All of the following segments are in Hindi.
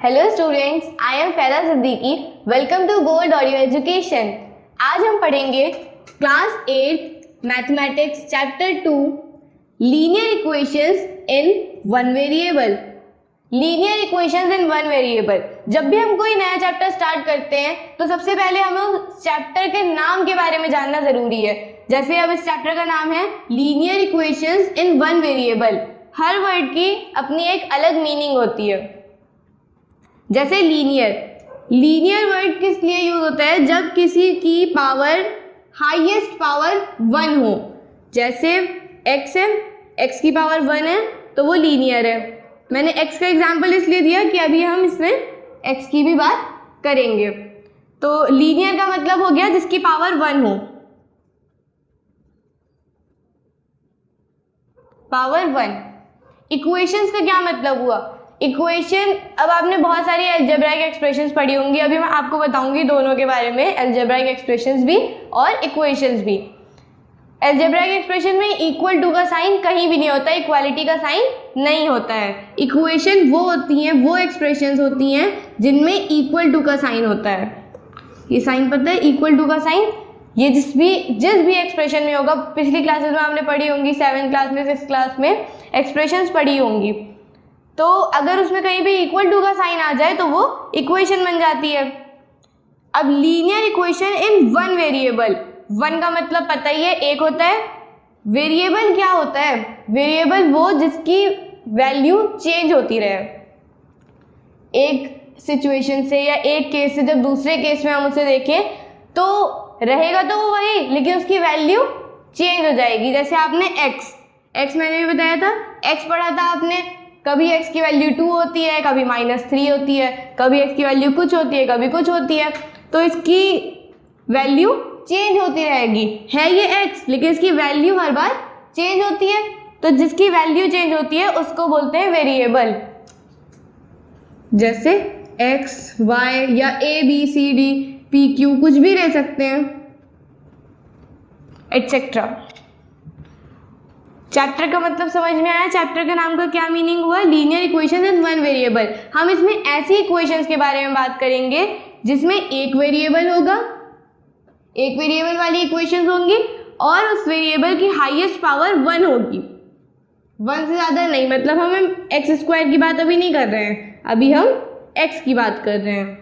Hello students, I am Faida Siddiqui. Welcome to Gold Audio Education. आज हम पढ़ेंगे class 8 mathematics chapter 2 linear equations in one variable. Linear equations in one variable. जब भी हम कोई नया चैप्टर स्टार्ट करते हैं तो सबसे पहले हमें उस चैप्टर के नाम के बारे में जानना जरूरी है। जैसे अब इस चैप्टर का नाम है linear equations in one variable. Her word की अपनी एक अलग मीनिंग होती है। जैसे लीनियर वर्ड किस लिए यूज होता है? जब किसी की पावर हाईएस्ट पावर 1 हो। जैसे x है, x की पावर 1 है तो वो लीनियर है। मैंने x का एग्जांपल इसलिए दिया कि अभी हम इसमें x की भी बात करेंगे। तो लीनियर का मतलब हो गया जिसकी पावर 1 हो। पावर 1। इक्वेशंस का क्या मतलब हुआ? इक्वेशन, अब आपने बहुत सारी अलजेब्राइक एक्सप्रेशंस पढ़ी होंगी। अभी मैं आपको बताऊंगी दोनों के बारे में, अलजेब्राइक एक्सप्रेशंस भी और इक्वेशंस भी। अलजेब्राइक एक्सप्रेशन में इक्वल टू का साइन कहीं भी नहीं होता, इक्वालिटी का साइन नहीं होता है। इक्वेशन वो होती हैं, वो एक्सप्रेशंस होती हैं जिनमें इक्वल टू का साइन होता है। ये साइन पता है, इक्वल टू का साइन। ये जिस भी एक्सप्रेशन में होगा, पिछली क्लासेस में आपने पढ़ी होंगी, 7th क्लास में 6th क्लास में एक्सप्रेशंस पढ़ी होंगी। तो अगर उसमें कहीं भी इक्वल टू का साइन आ जाए तो वो इक्वेशन बन जाती है। अब linear equation in one variable. One का मतलब पता ही है, एक होता है। वेरिएबल क्या होता है? वेरिएबल वो जिसकी वैल्यू चेंज होती रहे। एक सिचुएशन से या एक केस से जब दूसरे केस में हम उसे देखें तो रहेगा तो वो वही, लेकिन उसकी वैल्यू चेंज हो जाएगी। जैसे आपने x मैंने भी बताया था, x पढ़ा था आपने। कभी x की वैल्यू 2 होती है, कभी -3 होती है, कभी x की वैल्यू कुछ होती है, कभी कुछ होती है। तो इसकी वैल्यू चेंज होती रहेगी। है ये x, लेकिन इसकी वैल्यू हर बार चेंज होती है। तो जिसकी वैल्यू चेंज होती है उसको बोलते हैं वेरिएबल। जैसे x, y या a, b, c, d, p, q कुछ भी ले सकते हैं, एटसेट्रा। चैप्टर का मतलब समझ में आया? चैप्टर के नाम का क्या मीनिंग हुआ? Linear equation in one variable. हम इसमें ऐसी इक्वेशंस के बारे में बात करेंगे जिसमें एक वेरिएबल होगा, एक वेरिएबल वाली इक्वेशंस होंगी और उस वेरिएबल की हाईएस्ट पावर 1 होगी। 1 से ज़्यादा नहीं। मतलब हम x² की बात अभी नहीं कर रहे हैं, अभी हम x की बात कर रहे हैं,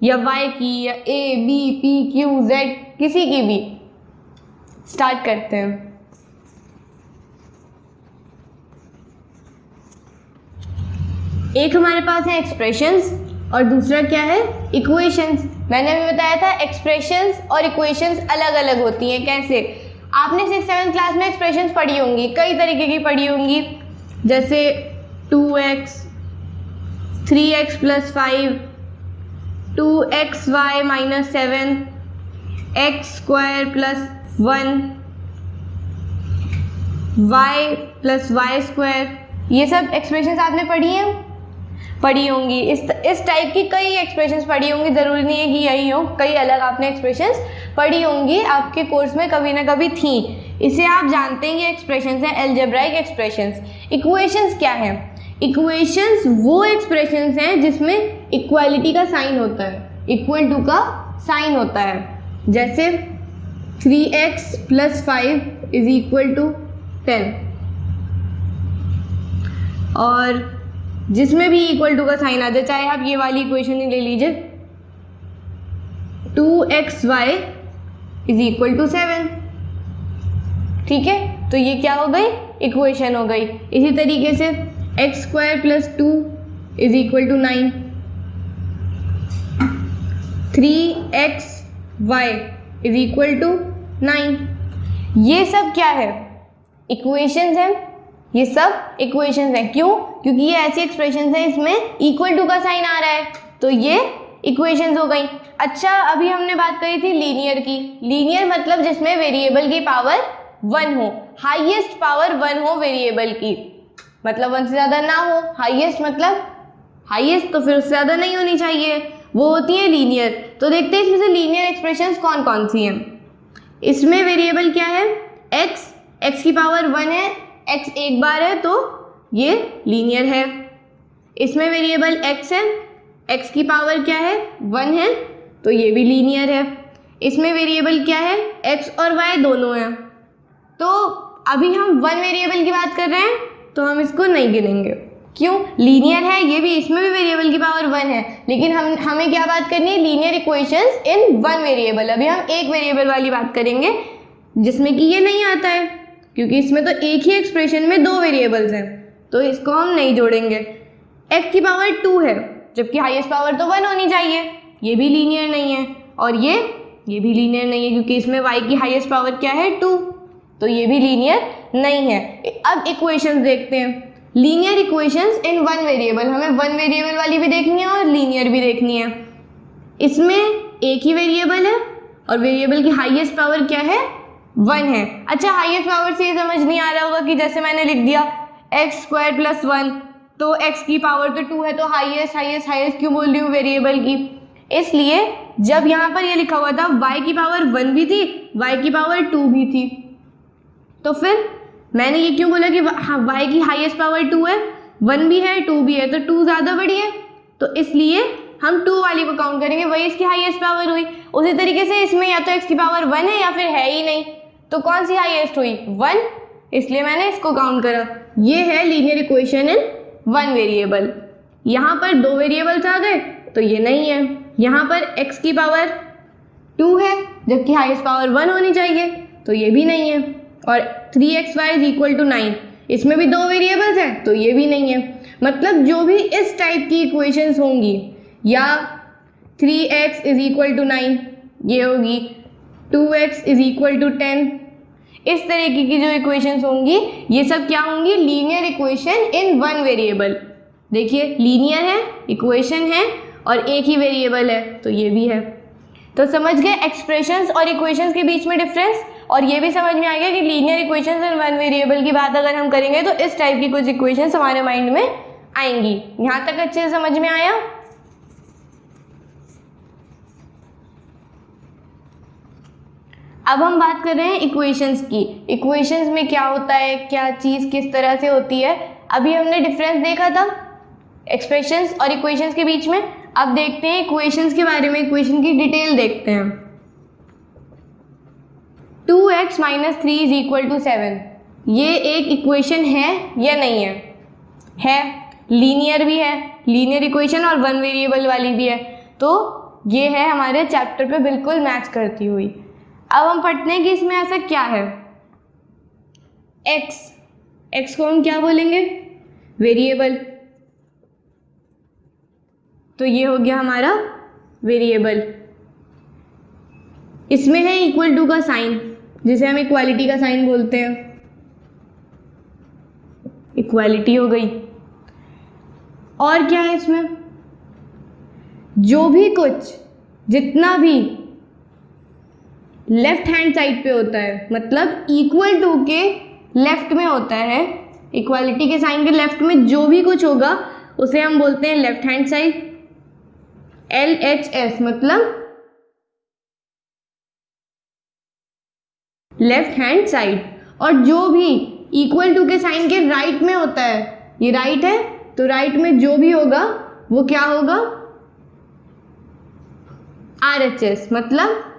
या y की, या a, b, p, q, z, किसी की भी। स्टार्ट करते हैं। एक हमारे पास है एक्सप्रेशंस और दूसरा क्या है? इक्वेशंस। मैंने अभी बताया था एक्सप्रेशंस और इक्वेशंस अलग अलग होती हैं। कैसे? आपने 6th 7th क्लास में एक्सप्रेशंस पढ़ी होंगी, कई तरीके की पढ़ी होंगी। जैसे 2x, 3x + 5, 2xy - 7, x² + 1, y + y²। ये सब एक्सप्रेशंस आपने पढ़ी होंगी। इस टाइप की कई एक्सप्रेशंस पढ़ी होंगी। ज़रूरी नहीं है कि यही हो, कई अलग आपने एक्सप्रेशंस पढ़ी होंगी, आपके कोर्स में कभी ना कभी थी। इसे आप जानते हैं, ये एक्सप्रेशंस हैं अलजेब्राइक एक्सप्रेशंस। इक्वेशंस क्या है? इक्वेशंस वो एक्सप्रेशंस हैं जिसमें इक्वालिटी का साइन होता है, इक्वल टू का साइन होता है। जैसे 3x + 5 = 10, और जिसमें भी इक्वल टू का साइन आ जाए, चाहे आप ये वाली इक्वेशन ही ले लीजिए, 2xy = 7। ठीक है, तो ये क्या हो गई? इक्वेशन हो गई। इसी तरीके से x² + 2 = 9, 3xy = 9। ये सब क्या है? इक्वेशंस हैं। ये सब इक्वेशंस हैं। क्यों? क्योंकि ये ऐसी एक्सप्रेशंस हैं इसमें इक्वल टू का साइन आ रहा है, तो ये इक्वेशंस हो गई। अच्छा, अभी हमने बात करी थी लीनियर की। लीनियर मतलब जिसमें वेरिएबल की पावर 1 हो, हाईएस्ट पावर 1 हो वेरिएबल की, मतलब 1 से ज़्यादा ना हो। हाईएस्ट मतलब हाईएस्ट, तो फिर उससे ज़्यादा नहीं होनी चाहिए, वो होती है लीनियर। तो देखते हैं इसमें से लीनियर एक्सप्रेशंस कौन कौन सी हैं। इसमें वेरिएबल क्या है? x की पावर 1 है, x एक बार है तो ये लीनियर है। इसमें वेरिएबल x है, x की पावर क्या है 1 है, तो ये भी लीनियर है। इसमें वेरिएबल क्या है x और y दोनों हैं, तो अभी हम 1 वेरिएबल की बात कर रहे हैं तो हम इसको नहीं गिनेंगे। क्यों? लीनियर है ये भी, इसमें भी वेरिएबल की पावर 1 है, लेकिन हमें क्या बात करनी है, लीनियर इक्वेशंस इन 1 वेरिएबल। अभी हम एक वेरिएबल वाली बात करेंगे जिसमें कि ये नहीं आता है, क्योंकि इसमें तो एक ही एक्सप्रेशन में 2 वेरिएबल्स हैं, तो इसको हम नहीं जोड़ेंगे। x की पावर 2 है, जबकि हाईएस्ट पावर तो 1 होनी चाहिए, ये भी लीनियर नहीं है। और ये भी लीनियर नहीं है, क्योंकि इसमें y की हाईएस्ट पावर क्या है 2, तो ये भी लीनियर नहीं है। अब इक्वेशंस देखते हैं, लीनियर इक्वेशंस इन 1 वेरिएबल। हमें 1 वेरिएबल वाली भी देखनी है और लीनियर भी देखनी है। इसमें एक ही वेरिएबल है और वेरिएबल की हाईएस्ट पावर क्या है 1 है। अच्छा, हाईएस्ट पावर से ये समझ नहीं आ रहा होगा कि जैसे मैंने लिख दिया x² + 1, तो x की पावर तो 2 है, तो हाईएस्ट क्यों बोल रही हूँ वेरिएबल की? इसलिए जब यहाँ पर ये लिखा हुआ था y की पावर 1 भी थी, y की पावर 2 भी थी, तो फिर मैंने ये क्यों बोला कि y की हाईएस्ट पावर 2 है, 1 भी है 2 भी है, तो 2 ज़्यादा बड़ी है, तो इसलिए हम 2 वाली को काउंट करेंगे, वही इसकी हाईएस्ट पावर हुई। उसी तरीके से इसमें या तो x की पावर 1 है या फिर है ही नहीं, तो कौन सी हाईएस्ट हुई 1, इसलिए मैंने इसको काउंट करा। ये है लीनियर इक्वेशन इन 1 वेरिएबल। यहाँ पर 2 वेरिएबल्स आ गए तो ये नहीं है। यहाँ पर x की पावर 2 है, जबकि हाईएस्ट पावर 1 होनी चाहिए, तो ये भी नहीं है। और 3xy = 9, इसमें भी 2 वेरिएबल्स हैं, तो ये भी नहीं है। मतलब जो भी इस टाइप की इक्वेशंस होंगी, या 3x = 9 ये होगी, 2x = 10, इस तरीके की जो इक्वेशंस होंगी ये सब क्या होंगी, लीनियर इक्वेशन इन 1 वेरिएबल। देखिए लीनियर है, इक्वेशन है और एक ही वेरिएबल है, तो ये भी है। तो समझ गए एक्सप्रेशंस और इक्वेशंस के बीच में डिफरेंस, और ये भी समझ में आ गया कि लीनियर इक्वेशंस इन 1 वेरिएबल की बात अगर हम करेंगे तो इस टाइप की कुछ इक्वेशंस हमारे माइंड में आएंगी। यहाँ तक अच्छे से समझ में आया? अब हम बात कर रहे हैं इक्वेशंस की। इक्वेशंस में क्या होता है, क्या चीज़ किस तरह से होती है। अभी हमने डिफरेंस देखा था एक्सप्रेशंस और इक्वेशंस के बीच में। अब देखते हैं इक्वेशंस के बारे में, इक्वेशन की डिटेल देखते हैं। 2x - 3 = 7, ये एक इक्वेशन है या नहीं है? है, लीनियर भी है, लीनियर इक्वेशन और 1 वेरिएबल वाली भी है, तो ये है हमारे चैप्टर पे बिल्कुल मैच करती हुई। अब हम पढ़ते हैं कि इसमें ऐसा क्या है। x को हम क्या बोलेंगे, वेरिएबल, तो ये हो गया हमारा वेरिएबल। इसमें है = का साइन, जिसे हम इक्वालिटी का साइन बोलते हैं, इक्वालिटी हो गई। और क्या है इसमें, जो भी कुछ जितना भी लेफ्ट हैंड साइड पे होता है, मतलब = के लेफ्ट में होता है, इक्वालिटी के साइन के लेफ्ट में जो भी कुछ होगा उसे हम बोलते हैं लेफ्ट हैंड साइड, LHS मतलब लेफ्ट हैंड साइड। और जो भी = के साइन के राइट में होता है, ये राइट है तो राइट में जो भी होगा वो क्या होगा, RHS मतलब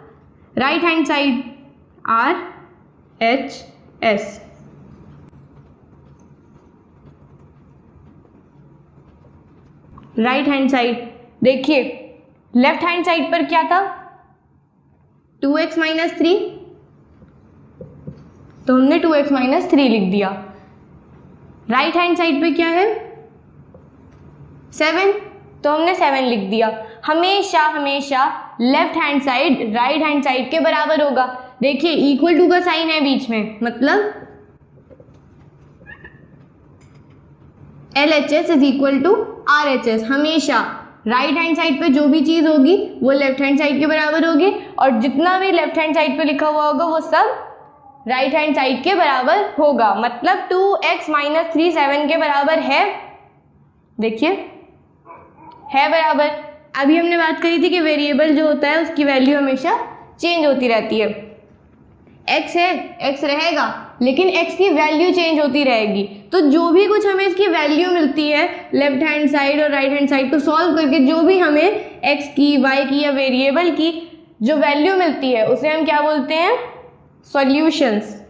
right hand side, RHS। Right hand side, देखिए लेफ्ट हैंड साइड पर क्या था, 2x - 3, तो हमने 2x - 3 लिख दिया। राइट हैंड साइड पे क्या है 7, तो हमने 7 लिख दिया। हमेशा left hand side right hand side के बराबर होगा। देखिए = का साइन है बीच में, मतलब LHS = RHS। हमेशा राइट हैंड साइड पे जो भी चीज़ होगी वो लेफ्ट हैंड साइड के बराबर होगी, और जितना भी लेफ्ट हैंड साइड पे लिखा हुआ होगा वो सब राइट हैंड साइड के बराबर होगा। मतलब 2x - 3 7 के बराबर है, देखिए है बराबर। अभी हमने बात करी थी कि वेरिएबल जो होता है उसकी वैल्यू हमेशा चेंज होती रहती है। x है, x रहेगा, लेकिन x की वैल्यू चेंज होती रहेगी। तो जो भी कुछ हमें इसकी वैल्यू मिलती है लेफ्ट हैंड साइड और राइट हैंड साइड को सॉल्व करके, जो भी हमें x की, y की या वेरिएबल की जो वैल्यू मिलती है उसे हम क्या बोलते हैं? Solutions.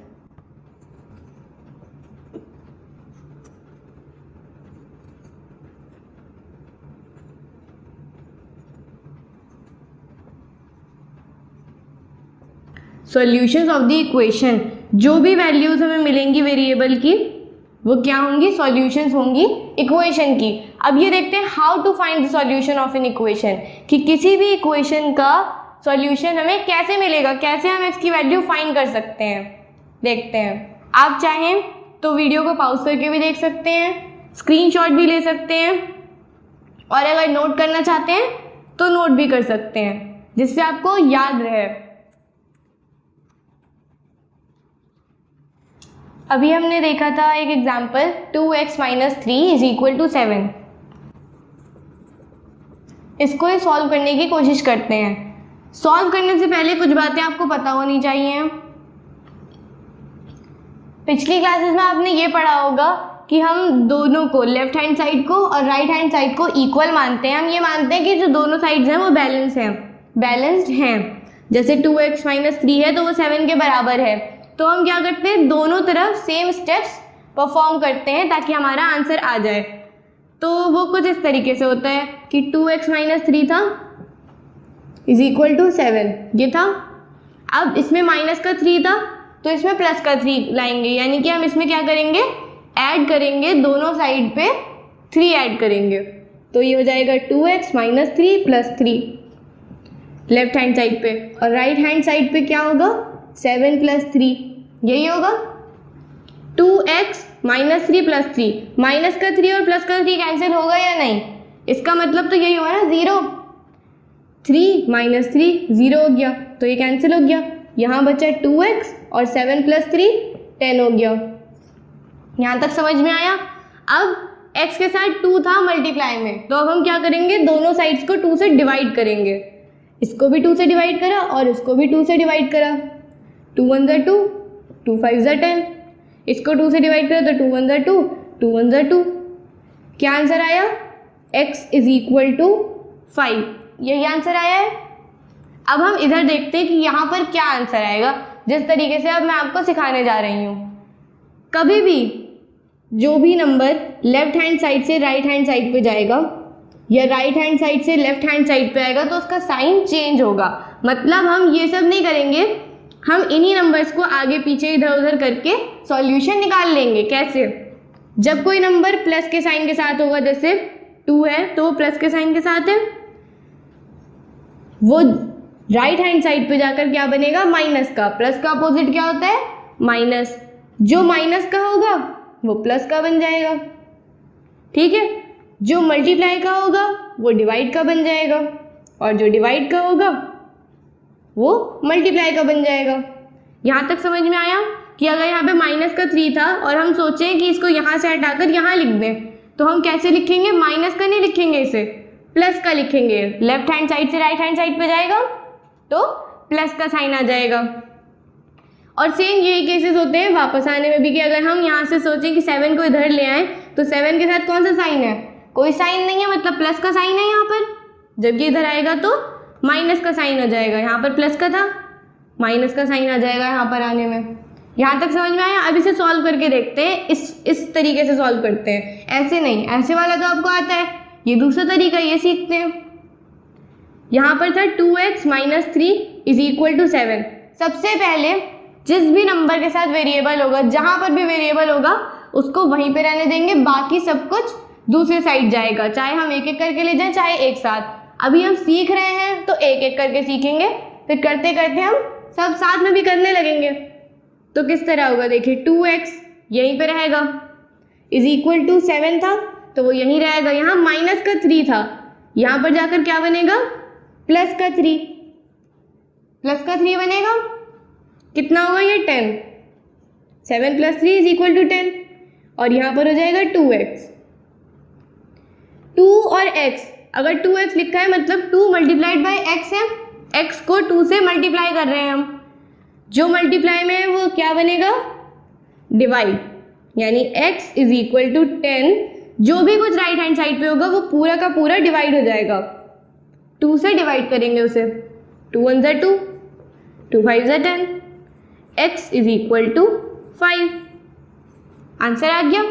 Solutions of the equation, जो भी वैल्यूज हमें मिलेंगी वेरिएबल की वो क्या होंगी? सॉल्यूशंस होंगी इक्वेशन की। अब ये देखते हैं how to find the solution of an equation, कि किसी भी इक्वेशन का सॉल्यूशन हमें कैसे मिलेगा, कैसे हम इसकी वैल्यू फाइंड कर सकते हैं। देखते हैं। आप चाहें तो वीडियो को पॉज करके भी देख सकते हैं, स्क्रीनशॉट भी ले सकते हैं, और अगर नोट करना चाहते हैं तो नोट भी कर सकते हैं, जिससे आपको याद रहे। अभी हमने देखा था एक एग्जाम्पल 2x - 3 = 7। इसको ही सॉल्व करने की कोशिश करते हैं। सॉल्व करने से पहले कुछ बातें आपको पता होनी चाहिए। पिछली क्लासेस में आपने ये पढ़ा होगा कि हम दोनों को, लेफ्ट हैंड साइड को और राइट हैंड साइड को इक्वल मानते हैं। हम ये मानते हैं कि जो दोनों साइड्स हैं वो बैलेंस्ड हैं। जैसे 2x - 3 है तो वो 7 के बराबर है, तो हम क्या करते हैं? दोनों तरफ सेम स्टेप्स परफॉर्म करते हैं ताकि हमारा आंसर आ जाए। तो वो कुछ इस तरीके से होता है कि 2x - 3 था = 7, ये था। अब इसमें माइनस का 3 था तो इसमें प्लस का 3 लाएंगे, यानी कि हम इसमें क्या करेंगे? ऐड करेंगे, दोनों साइड पे 3 ऐड करेंगे, तो ये हो जाएगा 2x - 3 + 3 लेफ्ट हैंड साइड पे, और राइट हैंड साइड पे क्या होगा? 7 + 3, यही होगा 2x - 3 + 3। माइनस का 3 और प्लस का 3 कैंसिल होगा या नहीं? इसका मतलब तो यही हुआ ना, 0। 3 - 3 0 हो गया, तो ये कैंसिल हो गया। यहाँ बचा 2x और 7 + 3 10 हो गया। यहाँ तक समझ में आया? अब x के साथ 2 था मल्टीप्लाई में, तो अब हम क्या करेंगे? दोनों साइड्स को 2 से डिवाइड करेंगे। इसको भी 2 से डिवाइड करा और इसको भी 2 से डिवाइड करा। 2 1 = 2, 2 5 = 10। इसको 2 से डिवाइड करा तो 2 1 = 2, 2 1 = 2। क्या आंसर आया? x = 5, यही आंसर आया है। अब हम इधर देखते हैं कि यहाँ पर क्या आंसर आएगा, जिस तरीके से अब मैं आपको सिखाने जा रही हूँ। कभी भी जो भी नंबर लेफ्ट हैंड साइड से राइट हैंड साइड पे जाएगा या राइट हैंड साइड से लेफ्ट हैंड साइड पे आएगा तो उसका साइन चेंज होगा। मतलब हम ये सब नहीं करेंगे, हम इन्हीं नंबर्स को आगे पीछे इधर उधर करके सॉल्यूशन निकाल लेंगे। कैसे? जब कोई नंबर प्लस के साइन के साथ होगा, जैसे 2 है तो प्लस के साइन के साथ है, वो राइट हैंड साइड पे जाकर क्या बनेगा? माइनस का। प्लस का अपोजिट क्या होता है? माइनस। जो माइनस का होगा वो प्लस का बन जाएगा, ठीक है। जो मल्टीप्लाई का होगा वो डिवाइड का बन जाएगा, और जो डिवाइड का होगा वो मल्टीप्लाई का बन जाएगा। यहाँ तक समझ में आया कि अगर यहाँ पे माइनस का 3 था और हम सोचें कि इसको यहाँ से हटाकर यहाँ लिख दें, तो हम कैसे लिखेंगे? माइनस का नहीं लिखेंगे, इसे प्लस का लिखेंगे। लेफ्ट हैंड साइड से राइट हैंड साइड पे जाएगा तो प्लस का साइन आ जाएगा। और सेम यही केसेस होते हैं वापस आने में भी, कि अगर हम यहाँ से सोचें कि 7 को इधर ले आएँ तो 7 के साथ कौन सा साइन है? कोई साइन नहीं है, मतलब प्लस का साइन है यहाँ पर। जब ये इधर आएगा तो माइनस का साइन आ जाएगा, यहाँ पर प्लस का था, माइनस का साइन आ जाएगा यहाँ पर आने में। यहाँ तक समझ में आया? अब इसे सॉल्व करके देखते हैं, इस तरीके से सॉल्व करते हैं, ऐसे नहीं। ऐसे वाला तो आपको आता है, ये दूसरा तरीका, ये सीखते हैं। यहाँ पर था 2x - 3 = 7। सबसे पहले जिस भी नंबर के साथ वेरिएबल होगा, जहाँ पर भी वेरिएबल होगा उसको वहीं पे रहने देंगे, बाकी सब कुछ दूसरे साइड जाएगा, चाहे हम एक एक करके ले जाएं चाहे एक साथ। अभी हम सीख रहे हैं तो एक एक करके सीखेंगे, फिर करते करते हम सब साथ में भी करने लगेंगे। तो किस तरह होगा देखिए, 2x यहीं पे रहेगा = 7 था तो वो यहीं रहेगा। यहाँ माइनस का 3 था, यहाँ पर जाकर क्या बनेगा? प्लस का 3, प्लस का 3 बनेगा। कितना होगा ये? 10। 7 + 3 = 10, और यहाँ पर हो जाएगा 2x। 2 और x, अगर 2x लिखा है मतलब 2 × x है, x को 2 से मल्टीप्लाई कर रहे हैं हम। जो मल्टीप्लाई में है वो क्या बनेगा? डिवाइड। यानी x इज इक्वल टू 10, जो भी कुछ राइट हैंड साइड पे होगा वो पूरा का पूरा डिवाइड हो जाएगा। 2 से डिवाइड करेंगे उसे, 2 1 ज़ा 2, 2 5 ज़ा 10, x is equal to 5। Answer आ गया।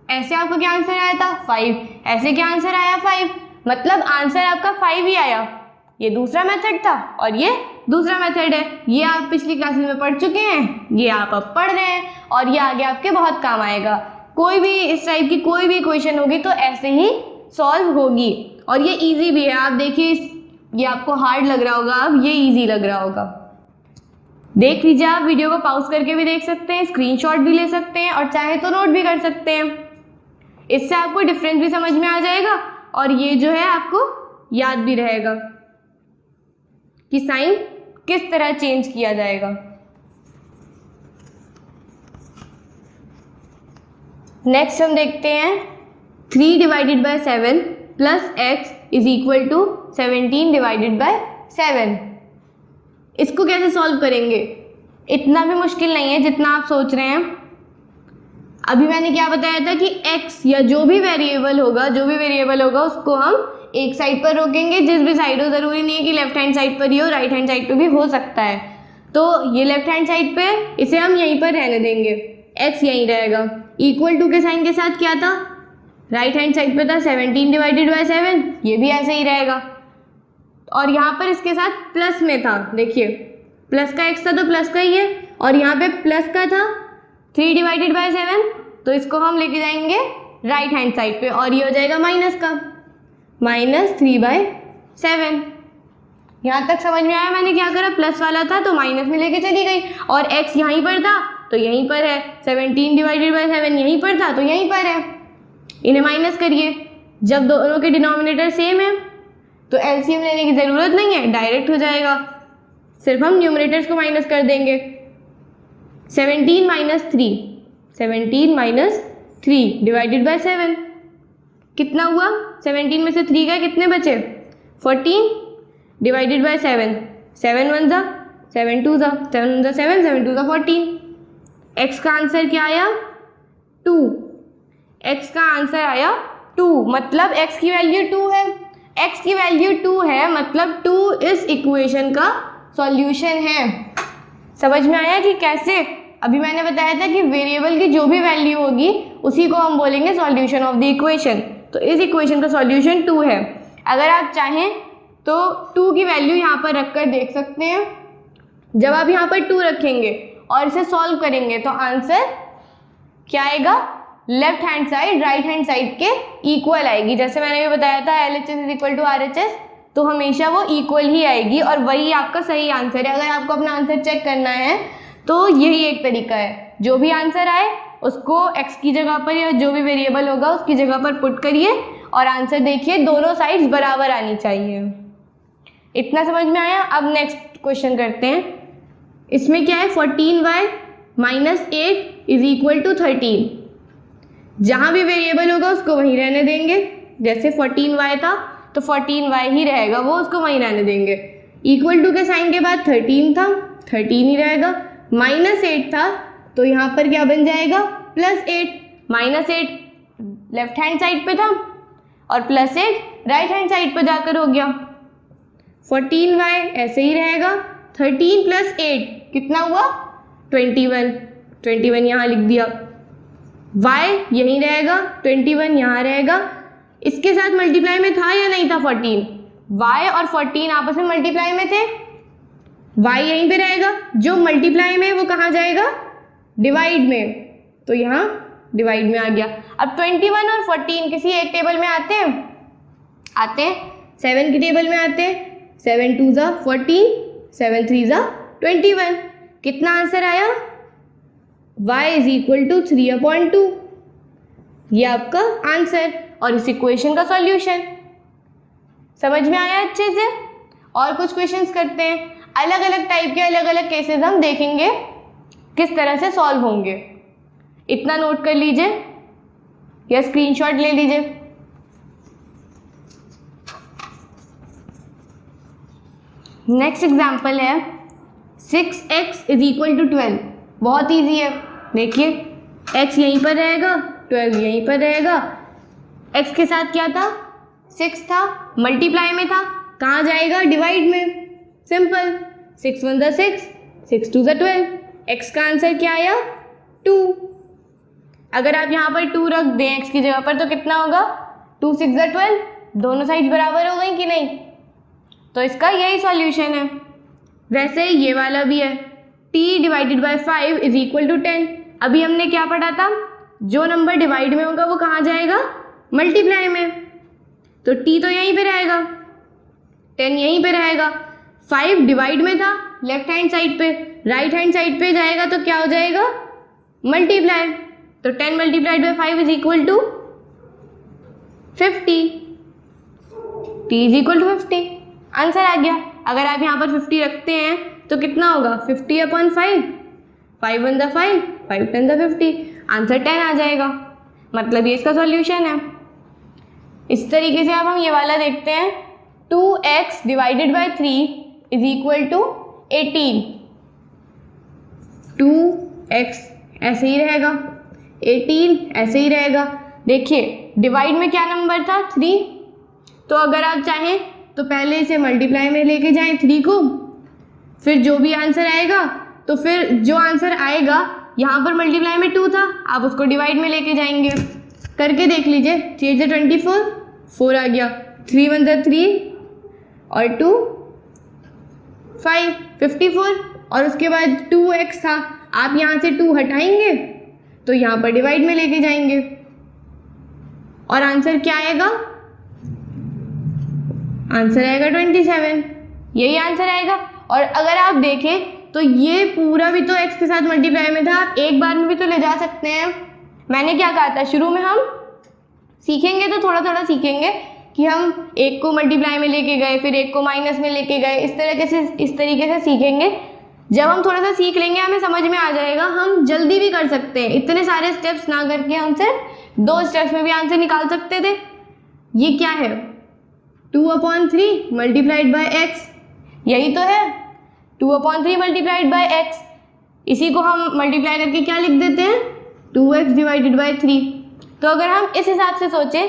ऐसे आपका क्या आंसर आया था? 5। ऐसे क्या आंसर आया? 5। मतलब आंसर आपका 5 ही आया। ये दूसरा मेथड था और ये दूसरा मेथड है। ये आप पिछली क्लासेस में पढ़ चुके हैं, ये आप अब पढ़ रहे हैं और ये आगे आपके बहुत काम आएगा। कोई भी इस टाइप की कोई भी इक्वेशन होगी तो ऐसे ही सॉल्व होगी और ये इजी भी है। आप देखिए, ये आपको हार्ड लग रहा होगा, अब ये इजी लग रहा होगा। देख लीजिए, आप वीडियो को पॉज करके भी देख सकते हैं, स्क्रीनशॉट भी ले सकते हैं और चाहे तो नोट भी कर सकते हैं। इससे आपको डिफरेंस भी समझ में आ जाएगा और ये जो है आपको याद भी रहेगा कि साइन किस तरह चेंज किया जाएगा। नेक्स्ट हम देखते हैं 3 divided by 7 plus x is equal to 17 divided by 7। इसको कैसे सॉल्व करेंगे? इतना भी मुश्किल नहीं है जितना आप सोच रहे हैं। अभी मैंने क्या बताया था कि x या जो भी वेरिएबल होगा उसको हम एक साइड पर रोकेंगे, जिस भी साइड हो। ज़रूरी नहीं है कि लेफ्ट हैंड साइड पर ही हो, राइट हैंड साइड पर भी हो सकता है। तो ये लेफ्ट हैंड साइड पे, इसे हम यहीं पर रहने देंगे, x यहीं रहेगा। इक्वल टू के साइन के साथ क्या था? राइट हैंड साइड पे था 17 डिवाइडेड बाय 7, ये भी ऐसे ही रहेगा। और यहाँ पर इसके साथ प्लस में था, देखिए प्लस का x था तो प्लस का ही है, और यहाँ पे प्लस का था 3 डिवाइडेड बाय 7, तो इसको हम लेके जाएंगे राइट हैंड साइड पे और ये हो जाएगा माइनस का, -3/7। यहाँ तक समझ में आया मैंने क्या करा? प्लस वाला था तो माइनस में लेके चली गई और x यहीं पर था तो यहीं पर है, 17 डिवाइडेड बाय 7 यहीं पर था तो यहीं पर है। इन्हें माइनस करिए। जब दोनों के डिनोमिनेटर सेम है तो एलसीएम लेने की ज़रूरत नहीं है, डायरेक्ट हो जाएगा। सिर्फ हम न्यूमरेटर्स को माइनस कर देंगे। 17 माइनस 3 डिवाइडेड बाय 7 कितना हुआ? 17 में से 3 गए, कितने बचे? 14 डिवाइडेड बाय 7, 7 1 ज़ा 7 2 ज़ा 7 1 ज़ा 7 7 2 ज़ा 14। x का आंसर क्या आया? 2। x का आंसर आया 2, मतलब x की वैल्यू 2 है। x की वैल्यू 2 है मतलब 2 इस इक्वेशन का सॉल्यूशन है। समझ में आया कि कैसे? अभी मैंने बताया था कि वेरिएबल की जो भी वैल्यू होगी उसी को हम बोलेंगे सॉल्यूशन ऑफ द इक्वेशन। तो इस इक्वेशन का सॉल्यूशन 2 है। अगर आप चाहें तो 2 की वैल्यू यहाँ पर रखकर देख सकते हैं। जब आप यहाँ पर 2 रखेंगे और इसे सॉल्व करेंगे तो आंसर क्या आएगा? Left hand side right hand side के इक्वल आएगी। जैसे मैंने भी बताया था LHS is equal to RHS, तो हमेशा वो इक्वल ही आएगी और वही आपका सही आंसर है। अगर आपको अपना आंसर चेक करना है तो यही एक तरीका है, जो भी आंसर आए उसको x की जगह पर या जो भी वेरिएबल होगा उसकी जगह पर पुट करिए और आंसर देखिए, दोनों साइड्स बराबर आनी चाहिए। इतना समझ में आया? अब नेक्स्ट क्वेश्चन करते हैं। इसमें क्या है? 14y minus 8 is equal to 13। जहाँ भी वेरिएबल होगा उसको वहीं रहने देंगे। जैसे 14y था तो 14y ही रहेगा, वो उसको वहीं रहने देंगे। इक्वल टू के साइन के बाद 13 था, 13 ही रहेगा। -8 था तो यहाँ पर क्या बन जाएगा? +8। -8 लेफ्ट हैंड साइड पे था और +8 राइट हैंड साइड पे जाकर हो गया। 14y ऐसे ही रहेगा। 13 + 8 कितना हुआ? 21। 21 यहाँ लिख दिया। y यहीं रहेगा, 21 यहाँ रहेगा। इसके साथ मल्टीप्लाई में था या नहीं था 14? y और 14 आपस में मल्टीप्लाई में थे, y यहीं पे रहेगा। जो मल्टीप्लाई में है वो कहाँ जाएगा? डिवाइड में, तो यहाँ डिवाइड में आ गया। अब 21 और 14 किसी एक टेबल में आते हैं? 7 की टेबल में आते हैं। 7 2 ज़ा 14, 7 3 ज़ा 21। कितना आंसर आया? y is equal to 3/2। ये आपका आंसर और इस इक्वेशन का सॉल्यूशन। समझ में आया अच्छे से? और कुछ क्वेश्चंस करते हैं। अलग अलग टाइप के अलग अलग केसेस हम देखेंगे किस तरह से सॉल्व होंगे। इतना नोट कर लीजिए या स्क्रीनशॉट ले लीजिए। नेक्स्ट एग्जाम्पल है 6x इज इक्वल टू 12। बहुत ईजी है, देखिए x यहीं पर रहेगा, 12 यहीं पर रहेगा। x के साथ क्या था, 6 था, मल्टीप्लाई में था, कहाँ जाएगा, डिवाइड में। सिंपल, 6 1 ज़ा 6, 6 2 ज़ा 12। x का आंसर क्या आया, 2। अगर आप यहाँ पर 2 रख दें x की जगह पर तो कितना होगा, 2 6 ज़ा 12, दोनों साइड बराबर हो गई कि नहीं। तो इसका यही सॉल्यूशन है। वैसे ये वाला भी है, t divided by 5 is equal to 10। अभी हमने क्या पढ़ा था, जो नंबर डिवाइड में होगा वो कहाँ जाएगा, मल्टीप्लाई में। तो t तो यहीं पे रहेगा, 10 यहीं पे रहेगा। 5 डिवाइड में था, लेफ्ट हैंड साइड पे, राइट हैंड साइड पे जाएगा तो क्या हो जाएगा, मल्टीप्लाई। तो 10 multiplied by 5 is equal to 50। t is equal to 50, answer आ गया। अगर आप यहाँ पर 50 रखते हैं तो कितना होगा, 50/5, 5 1 ज़ा 5, 5 10 ज़ा 50, आंसर 10 आ जाएगा। मतलब ये इसका सॉल्यूशन है। इस तरीके से अब हम ये वाला देखते हैं, 2x divided by 3 is equal to 18। 2x ऐसे ही रहेगा, 18 ऐसे ही रहेगा। देखिए डिवाइड में क्या नंबर था, 3। तो अगर आप चाहें तो पहले इसे मल्टीप्लाई में लेके जाएं 3 को, फिर जो भी आंसर आएगा, तो फिर जो आंसर आएगा यहाँ पर मल्टीप्लाई में 2 था, आप उसको डिवाइड में लेके जाएंगे। करके देख लीजिए, 3 से 24, 4 आ गया, 3 1 ज़ा 3 और 2 5, 54। और उसके बाद 2x था, आप यहाँ से 2 हटाएंगे तो यहाँ पर डिवाइड में लेके जाएंगे और आंसर क्या आएगा, आंसर आएगा 27। यही आंसर आएगा। और अगर आप देखें तो ये पूरा भी तो x के साथ मल्टीप्लाई में था, आप एक बार में भी तो ले जा सकते हैं। मैंने क्या कहा था, शुरू में हम सीखेंगे तो थोड़ा थोड़ा सीखेंगे कि हम एक को मल्टीप्लाई में लेके गए, फिर एक को माइनस में लेके गए, इस तरीके से सीखेंगे। जब हम थोड़ा सा सीख लेंगे हमें समझ में आ जाएगा, हम जल्दी भी कर सकते हैं। इतने सारे स्टेप्स ना करके हम सिर्फ 2 स्टेप्स में भी आंसर निकाल सकते थे। ये क्या है, 2/3 मल्टीप्लाइड बाय x, यही तो है 2/3 मल्टीप्लाइड बाय x। इसी को हम मल्टीप्लाई करके क्या लिख देते हैं, 2x डिवाइडेड बाय 3। तो अगर हम इस हिसाब से सोचें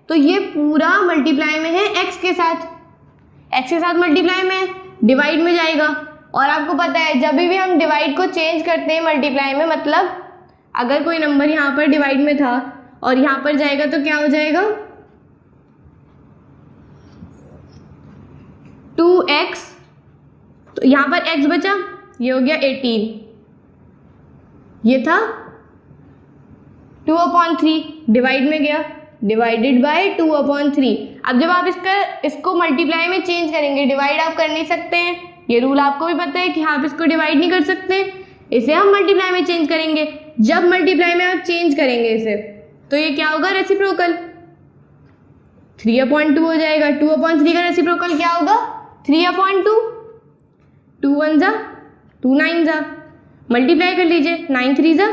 तो ये पूरा मल्टीप्लाई में है x के साथ मल्टीप्लाई में, डिवाइड में जाएगा। और आपको पता है जब भी हम डिवाइड को चेंज करते हैं मल्टीप्लाई में, मतलब अगर कोई नंबर यहाँ पर डिवाइड में था और यहाँ पर जाएगा तो क्या हो जाएगा, 2x, तो यहाँ पर x बचा, ये हो गया 18, ये था 2/3, डिवाइड में गया, डिवाइडेड बाय 2/3। अब जब आप इसको मल्टीप्लाई में चेंज करेंगे, डिवाइड आप कर नहीं सकते हैं, ये रूल आपको भी पता है कि आप इसको डिवाइड नहीं कर सकते, इसे हम मल्टीप्लाई में चेंज करेंगे। जब मल्टीप्लाई में आप चेंज करेंगे इसे तो ये क्या होगा, रेसिप्रोकल, 3/2 हो जाएगा। 2/3 का रेसिप्रोकल क्या होगा, 3/2, 2 1 ज़ा 2 9 ज़ा, मल्टीप्लाई कर लीजिए, 9 3 ज़ा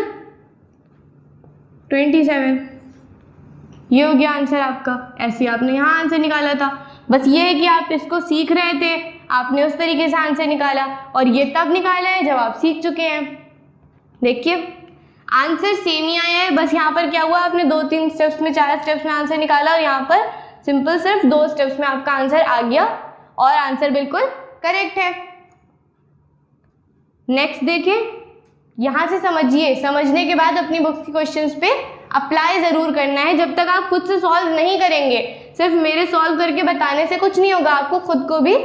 27। ये हो गया आंसर आपका। ऐसे आपने यहाँ आंसर निकाला था। बस ये है कि आप इसको सीख रहे थे, आपने उस तरीके से आंसर निकाला, और ये तब निकाला है जब आप सीख चुके हैं। देखिए आंसर सेम ही आया है, बस यहाँ पर क्या हुआ, आपने 2-3 स्टेप्स में, 4 स्टेप्स में आंसर निकाला और यहाँ पर सिंपल सिर्फ 2 स्टेप्स में आपका आंसर आ गया और आंसर बिल्कुल करेक्ट है। नेक्स्ट देखें, यहाँ से समझिए, समझने के बाद अपनी बुक्स के क्वेश्चंस पे अप्लाई ज़रूर करना है। जब तक आप खुद से सॉल्व नहीं करेंगे, सिर्फ मेरे सॉल्व करके बताने से कुछ नहीं होगा, आपको खुद को भी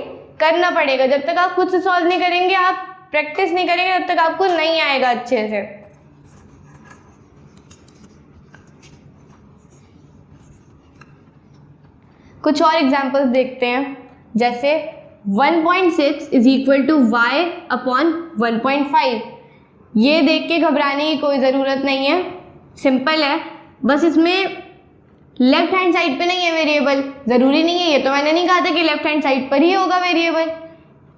करना पड़ेगा। जब तक आप खुद से सॉल्व नहीं करेंगे, आप प्रैक्टिस नहीं करेंगे, तब तक आपको नहीं आएगा अच्छे से। कुछ और एग्जाम्पल्स देखते हैं, जैसे 1.6 is equal to y upon 1.5। ये देख के घबराने की कोई ज़रूरत नहीं है, सिंपल है। बस इसमें लेफ्ट हैंड साइड पे नहीं है वेरिएबल, ज़रूरी नहीं है, ये तो मैंने नहीं कहा था कि लेफ्ट हैंड साइड पर ही होगा वेरिएबल,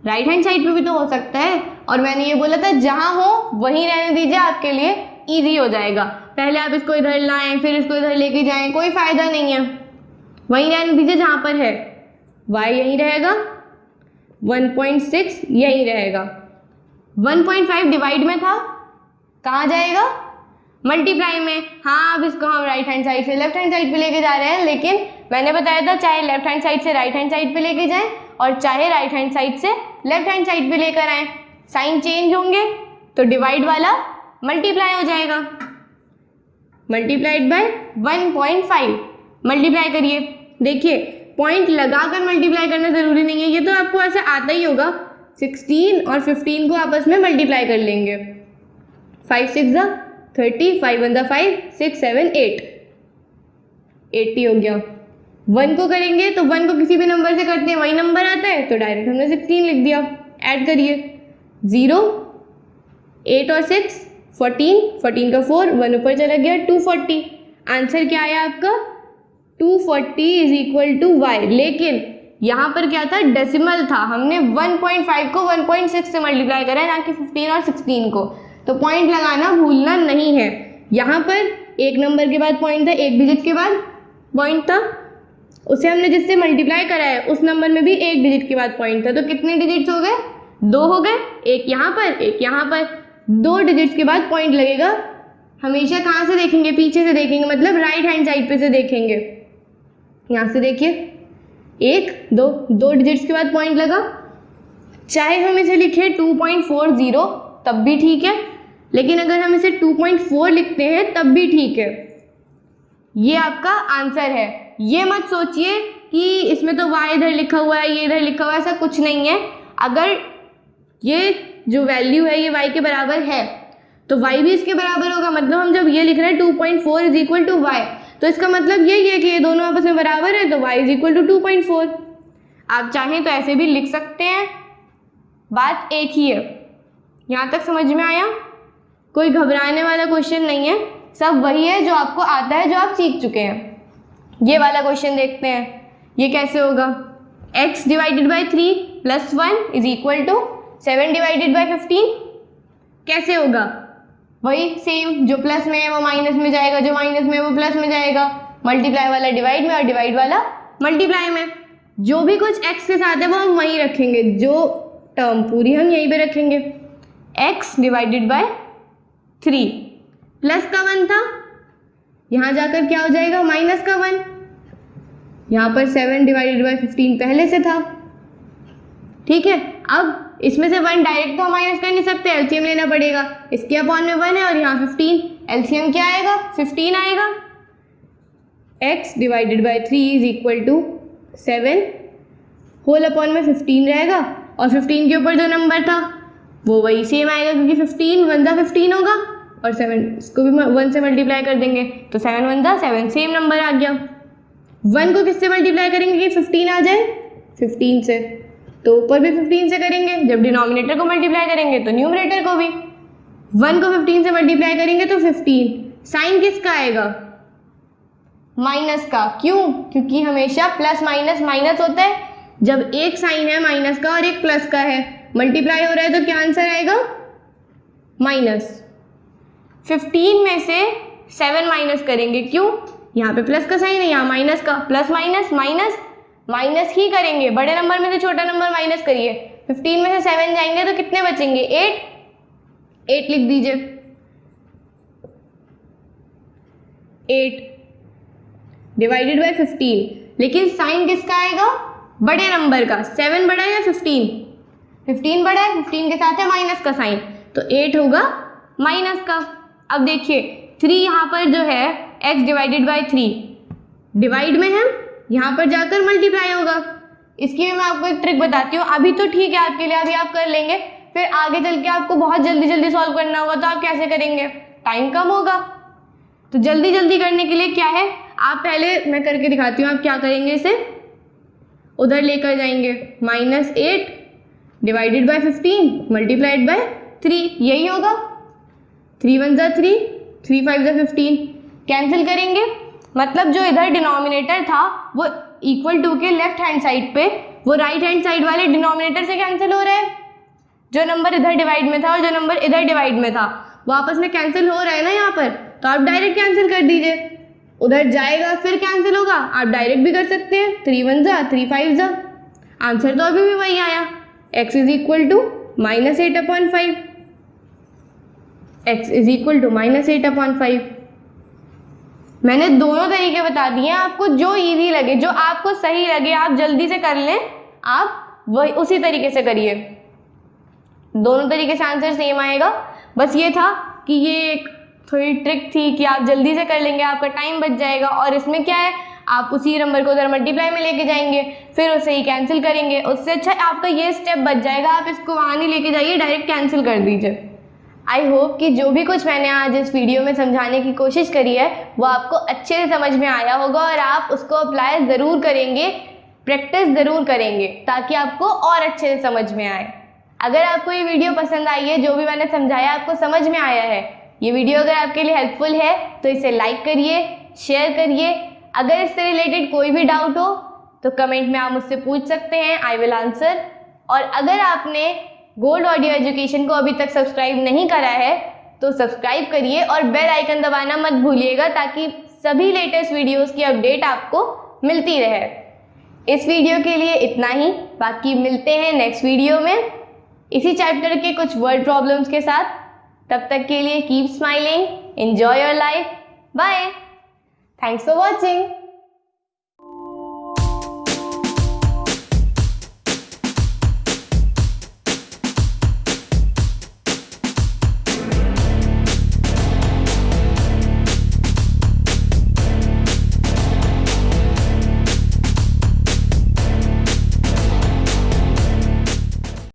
राइट हैंड साइड पे भी तो हो सकता है। और मैंने ये बोला था जहाँ हो वहीं रहने दीजिए, आपके लिए ईजी हो जाएगा। पहले आप इसको इधर लाएं फिर इसको इधर लेके जाएं, कोई फ़ायदा नहीं है, वहीं रहने दीजिए जहाँ पर है। y यहीं रहेगा, 1.6 यहीं रहेगा। 1.5 डिवाइड में था, कहाँ जाएगा, मल्टीप्लाई में। हाँ, अब इसको हम राइट हैंड साइड से लेफ्ट हैंड साइड पे लेके जा रहे हैं, लेकिन मैंने बताया था चाहे लेफ्ट हैंड साइड से राइट हैंड साइड पे लेके जाएं और चाहे राइट हैंड साइड से लेफ्ट हैंड साइड पे लेकर आए, साइन चेंज होंगे तो डिवाइड वाला मल्टीप्लाई हो जाएगा। मल्टीप्लाइड बाय 1.5 मल्टीप्लाई करिए। देखिए, पॉइंट लगाकर मल्टीप्लाई करना जरूरी नहीं है, ये तो आपको ऐसे आता ही होगा। 16 और 15 को आपस में मल्टीप्लाई कर लेंगे। 5 6 30, 5 1 5, 6 7 8, 80 हो गया। 1 को करेंगे तो 1 को किसी भी नंबर से करते हैं वही नंबर आता है, तो डायरेक्ट हमने 16 लिख दिया। ऐड करिए 0, 8 और 6 14, 14 का 4, 1 ऊपर चला गया 240। आंसर क्या आया आपका? 240 इज इक्वल टू वाई। लेकिन यहाँ पर क्या था? डेसिमल था। हमने 1.5 को 1.6 से मल्टीप्लाई करा है, ना कि 15 और 16 को। तो पॉइंट लगाना भूलना नहीं है। यहाँ पर एक नंबर के बाद पॉइंट था, एक डिजिट के बाद पॉइंट था, उसे हमने जिससे मल्टीप्लाई करा है उस नंबर में भी एक डिजिट के बाद पॉइंट था। तो कितने डिजिट्स हो गए? 2 हो गए, एक यहाँ पर एक यहाँ पर। 2 डिजिट्स के बाद पॉइंट लगेगा। हमेशा कहाँ से देखेंगे? पीछे से देखेंगे, मतलब राइट हैंड साइड पे से देखेंगे। यहाँ से देखिए 1 2 डिजिट्स के बाद पॉइंट लगा। चाहे हम इसे लिखे 2.40 तब भी ठीक है, लेकिन अगर हम इसे 2.4 लिखते हैं तब भी ठीक है। ये आपका आंसर है। ये मत सोचिए कि इसमें तो y इधर लिखा हुआ है, ये इधर लिखा हुआ है, ऐसा कुछ नहीं है। अगर ये जो वैल्यू है ये y के बराबर है तो y भी इसके बराबर होगा। मतलब हम जब ये लिख रहे हैं 2.4 इज इक्वल टू वाई, तो इसका मतलब यही है कि ये दोनों आपस में बराबर है, तो y इज इक्वल टू 2.4। आप चाहें तो ऐसे भी लिख सकते हैं, बात एक ही है। यहाँ तक समझ में आया? कोई घबराने वाला क्वेश्चन नहीं है, सब वही है जो आपको आता है, जो आप सीख चुके हैं। ये वाला क्वेश्चन देखते हैं, ये कैसे होगा? x divided by 3 plus 1 is equal to 7 divided by 15। कैसे होगा? वही सेम, जो प्लस में है वो माइनस में जाएगा, जो माइनस में है वो प्लस में जाएगा। मल्टीप्लाई वाला डिवाइड में और डिवाइड वाला मल्टीप्लाई में। जो भी कुछ x के साथ है वो हम वहीं रखेंगे, जो टर्म पूरी हम यहीं पे रखेंगे। x डिवाइडेड बाय 3 प्लस का 1 था, यहाँ जाकर क्या हो जाएगा? माइनस का 1। यहाँ पर 7 डिवाइडेड बाय 15 पहले से था, ठीक है। अब इसमें से 1 डायरेक्ट तो हम माइनस कर नहीं सकते, एलसीएम लेना पड़ेगा। इसके अपॉन में 1 है और यहाँ 15, एलसीएम क्या आएगा? 15 आएगा। x divided by 3 is equal to 7 whole upon में 15 रहेगा, और 15 के ऊपर जो नंबर था वो वही सेम आएगा, क्योंकि 15 1 जा 15 होगा, और 7 इसको भी 1 से मल्टीप्लाई कर देंगे तो 7 1 जा 7, सेम नंबर आ गया। 1 को किससे मल्टीप्लाई करेंगे कि 15 आ जाए? 15 से। तो ऊपर भी 15 से करेंगे, जब डिनोमिनेटर को मल्टीप्लाई करेंगे तो न्यूमरेटर को भी। 1 को 15 से मल्टीप्लाई करेंगे तो 15। साइन किसका आएगा? माइनस का। क्यों? क्योंकि हमेशा प्लस माइनस माइनस होता है। जब एक साइन है माइनस का और एक प्लस का है, मल्टीप्लाई हो रहा है, तो क्या आंसर आएगा? माइनस। 15 में से 7 माइनस करेंगे, क्यों? यहाँ पे प्लस का साइन है, यहाँ माइनस का। प्लस माइनस माइनस माइनस ही करेंगे, बड़े नंबर में से छोटा नंबर माइनस करिए। 15 में से 7 जाएंगे तो कितने बचेंगे? 8 लिख दीजिए। 8 डिवाइडेड बाय 15। लेकिन साइन किसका आएगा? बड़े नंबर का। 7 बड़ा है या 15? 15 बड़ा है, 15 के साथ है माइनस का साइन, तो 8 होगा माइनस का। अब देखिए 3 यहाँ पर जो है x डिवाइडेड बाई 3 डिवाइड में है, यहाँ पर जाकर मल्टीप्लाई होगा। इसकी भी मैं आपको एक ट्रिक बताती हूँ। अभी तो ठीक है आपके लिए, अभी आप कर लेंगे, फिर आगे चल के आपको बहुत जल्दी जल्दी सॉल्व करना होगा, तो आप कैसे करेंगे? टाइम कम होगा। तो जल्दी जल्दी करने के लिए क्या है, आप पहले, मैं करके दिखाती हूँ आप क्या करेंगे। इसे उधर लेकर जाएंगे, -8 डिवाइडेड बाय 15 मल्टीप्लाइड बाय 3, यही होगा। 3 1 जा 3, 3 5 जा 15, कैंसिल करेंगे। मतलब जो इधर डिनोमिनेटर था वो इक्वल टू के लेफ्ट हैंड साइड पे, वो राइट हैंड साइड वाले डिनोमिनेटर से कैंसिल हो रहा है। जो नंबर इधर डिवाइड में था और जो नंबर इधर डिवाइड में था वो आपस में कैंसिल हो रहा है ना यहाँ पर, तो आप डायरेक्ट कैंसिल कर दीजिए। उधर जाएगा फिर कैंसिल होगा, आप डायरेक्ट भी कर सकते हैं। 3 1 जा 3 5 जा, आंसर तो अभी भी वही आया, x is equal to -8/5। x is equal to -8/5। मैंने दोनों तरीके बता दिए हैं, आपको जो इजी लगे, जो आपको सही लगे, आप जल्दी से कर लें, आप वही उसी तरीके से करिए। दोनों तरीके से आंसर सेम आएगा। बस ये था कि ये एक थोड़ी ट्रिक थी कि आप जल्दी से कर लेंगे, आपका टाइम बच जाएगा। और इसमें क्या है, आप उसी नंबर को उधर मल्टीप्लाई में लेके जाएंगे, फिर उसे ही कैंसिल करेंगे। उससे अच्छा आपका ये स्टेप बच जाएगा, आप इसको वहाँ नहीं लेके जाइए, डायरेक्ट कैंसिल कर दीजिए। आई होप कि जो भी कुछ मैंने आज इस वीडियो में समझाने की कोशिश करी है वो आपको अच्छे से समझ में आया होगा और आप उसको अप्लाई ज़रूर करेंगे, प्रैक्टिस ज़रूर करेंगे, ताकि आपको और अच्छे से समझ में आए। अगर आपको ये वीडियो पसंद आई है, जो भी मैंने समझाया आपको समझ में आया है, ये वीडियो अगर आपके लिए हेल्पफुल है तो इसे लाइक करिए, शेयर करिए। अगर इससे रिलेटेड कोई भी डाउट हो तो कमेंट में आप मुझसे पूछ सकते हैं, आई विल आंसर। और अगर आपने गोल्ड ऑडियो एजुकेशन को अभी तक सब्सक्राइब नहीं करा है तो सब्सक्राइब करिए और बेल आइकन दबाना मत भूलिएगा, ताकि सभी लेटेस्ट वीडियोस की अपडेट आपको मिलती रहे। इस वीडियो के लिए इतना ही, बाकी मिलते हैं नेक्स्ट वीडियो में इसी चैप्टर के कुछ वर्ड प्रॉब्लम्स के साथ। तब तक के लिए keep smiling, enjoy your life, bye, thanks for watching.